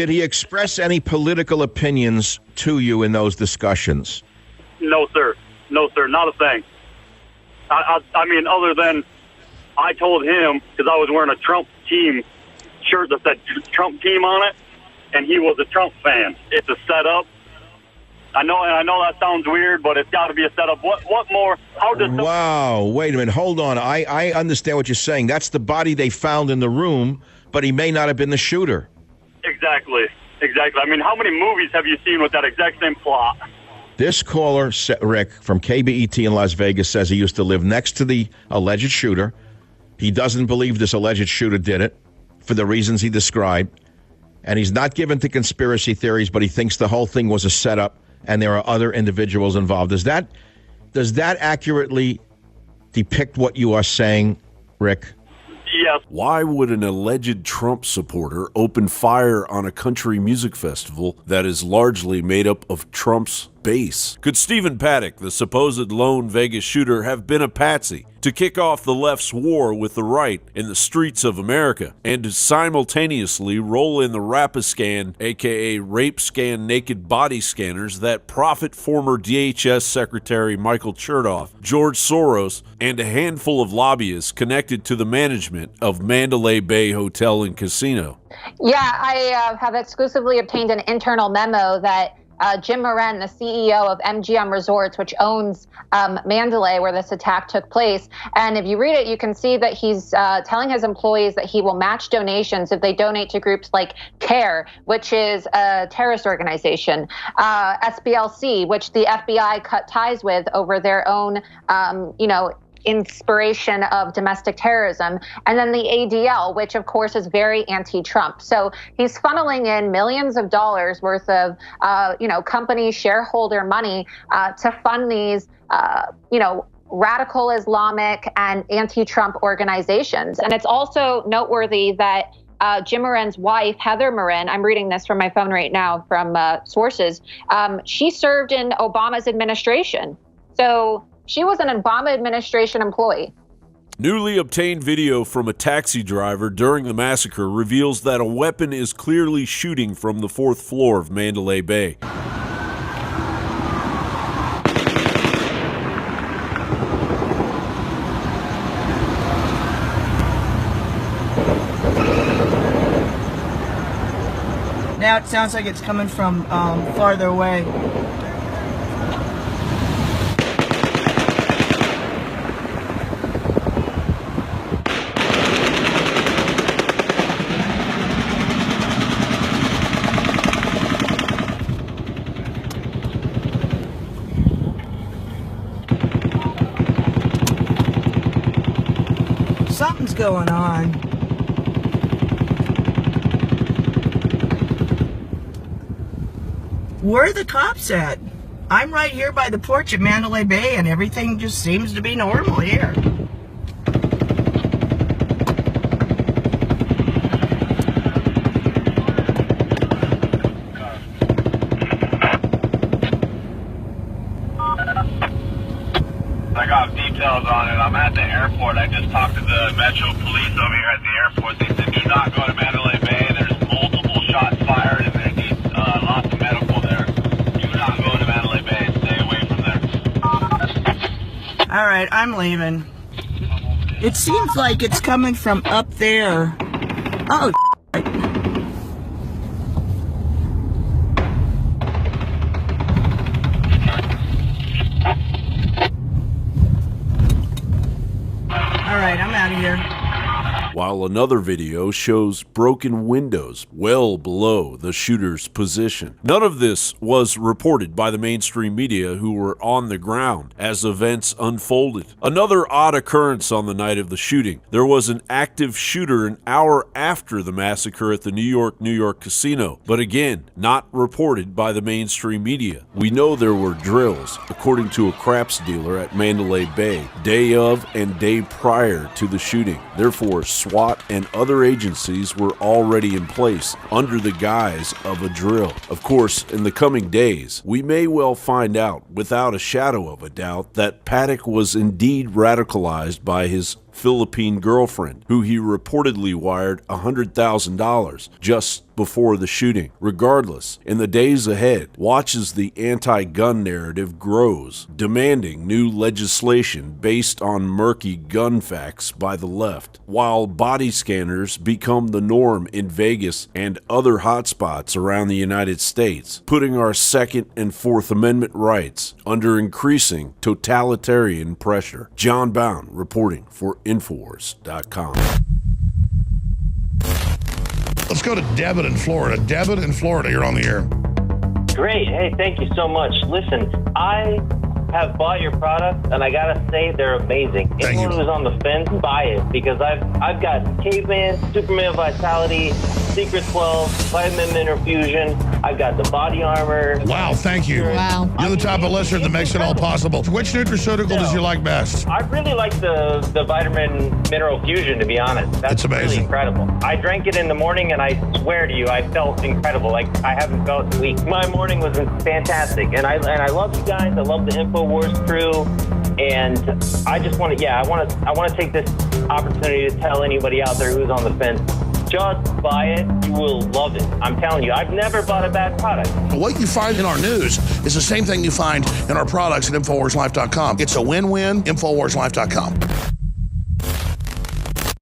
Did he express any political opinions to you in those discussions? No, sir. No, sir. Not a thing. I mean, other than I told him, because I was wearing a Trump team shirt that said Trump team on it, and he was a Trump fan. It's a setup. I know that sounds weird, but it's got to be a setup. What more? How does? Wow! Wait a minute. Hold on. I understand what you're saying. That's the body they found in the room, but he may not have been the shooter. Exactly. I mean, how many movies have you seen with that exact same plot? This caller, Rick, from KBET in Las Vegas, says he used to live next to the alleged shooter. He doesn't believe this alleged shooter did it for the reasons he described. And he's not given to conspiracy theories, but he thinks the whole thing was a setup and there are other individuals involved. Does that accurately depict what you are saying, Rick? Yes. Why would an alleged Trump supporter open fire on a country music festival that is largely made up of Trump's base? Could Stephen Paddock, the supposed lone Vegas shooter, have been a patsy to kick off the left's war with the right in the streets of America and to simultaneously roll in the Rapiscan, aka rape scan naked body scanners that profit former DHS Secretary Michael Chertoff, George Soros, and a handful of lobbyists connected to the management of Mandalay Bay Hotel and Casino? Yeah, I have exclusively obtained an internal memo that Jim Moran, the CEO of MGM Resorts, which owns Mandalay, where this attack took place. And if you read it, you can see that he's telling his employees that he will match donations if they donate to groups like CARE, which is a terrorist organization, SPLC, which the FBI cut ties with over their own, inspiration of domestic terrorism, and then the ADL, which of course is very anti-Trump. So he's funneling in millions of dollars worth of, company shareholder money to fund these, radical Islamic and anti-Trump organizations. And it's also noteworthy that Jim Moran's wife, Heather Moran, I'm reading this from my phone right now from sources, she served in Obama's administration. So she was an Obama administration employee. Newly obtained video from a taxi driver during the massacre reveals that a weapon is clearly shooting from the 4th floor of Mandalay Bay. Now it sounds like it's coming from farther away. Something's going on. Where are the cops at? I'm right here by the porch at Mandalay Bay and everything just seems to be normal here. I got details on it. I'm at the airport. I just talked to the Metro Police over here at the airport. They said do not go to Mandalay Bay. There's multiple shots fired and they need lots of medical there. Do not go to Mandalay Bay. Stay away from there. All right, I'm leaving. It seems like it's coming from up there. Oh, all right, I'm out of here. While another video shows broken windows well below the shooter's position. None of this was reported by the mainstream media who were on the ground as events unfolded. Another odd occurrence on the night of the shooting. There was an active shooter an hour after the massacre at the New York casino, but again, not reported by the mainstream media. We know there were drills, according to a craps dealer at Mandalay Bay, day of and day prior to the shooting. Therefore, SWAT and other agencies were already in place under the guise of a drill. Of course, in the coming days, we may well find out without a shadow of a doubt that Paddock was indeed radicalized by his Philippine girlfriend, who he reportedly wired $100,000 just before the shooting. Regardless, in the days ahead, watch as the anti-gun narrative grows, demanding new legislation based on murky gun facts by the left, while body scanners become the norm in Vegas and other hotspots around the United States, putting our Second and Fourth Amendment rights under increasing totalitarian pressure. John Bound reporting for Infowars.com. Let's go to Debit in Florida. Debit in Florida, you're on the air. Great. Hey, thank you so much. Listen, I have bought your product, and I gotta say they're amazing. Anyone who's on the fence, buy it, because I've got Caveman, Superman Vitality, Secret 12, Vitamin Mineral Fusion. I've got the body armor. Wow, thank you. Wow. You're the type of listener that makes it all possible. Which nutraceutical does you like best? I really like the Vitamin Mineral Fusion, to be honest. That's amazing. Really incredible. I drank it in the morning, and I swear to you, I felt incredible. Like I haven't felt in a week. My morning was fantastic, and I love you guys. I love the InfoWars crew, and I just want to, I want to take this opportunity to tell anybody out there who's on the fence, just buy it. You will love it. I'm telling you, I've never bought a bad product. What you find in our news is the same thing you find in our products at InfoWarsLife.com. It's a win-win. InfoWarsLife.com.